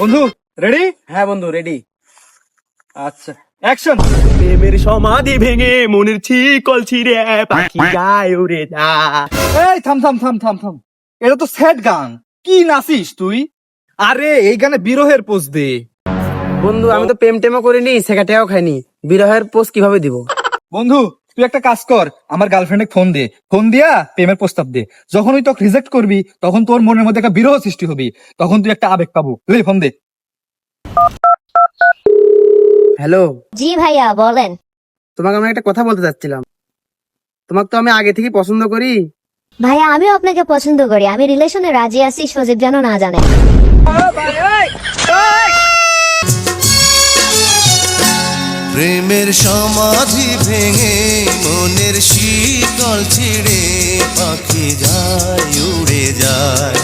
বন্ধু রেডি? হ্যাঁ বন্ধু রেডি। আচ্ছা, অ্যাকশন। প্রেমের সমাধি ভেঙে মনের শিকল ছিঁড়ে পাখি যায় উড়ে যায়। এই থাম থাম থাম থাম থাম, এটা তো স্যাড গান, কি নাচিস তুই? আরে এই গানে বিরহের পোজ দে। বন্ধু আমি তো প্রেম টেমও করিনি, সেকাটেও খাইনি, বিরহের পোস্ট কিভাবে দিব? বন্ধু তুই একটা কাজ কর, আমার গার্লফ্রেন্ডে ফোন দে, ফোন দিয়া প্রেমের প্রস্তাব দে। যখন তুই তোকে রিজেক্ট করবি তখন তোর মনের মধ্যে একটা বিরহ সৃষ্টি হবে, তখন তুই একটা আবেগ পাবো। তুই ফোন দে। হ্যালো, জি ভাইয়া বলেন। তোমাকে আমি একটা কথা বলতে চাচ্ছিলাম। তোমাকে তো আমি আগে থেকে পছন্দ করি। ভাইয়া আমিও আপনাকে পছন্দ করি, আমি রিলেশনে রাজি আছি, সজীব যেন না জানে। প্রেমের সমাধি ভেঙে মনের শীতল ছিঁড়ে পাখি যায় উড়ে যায়।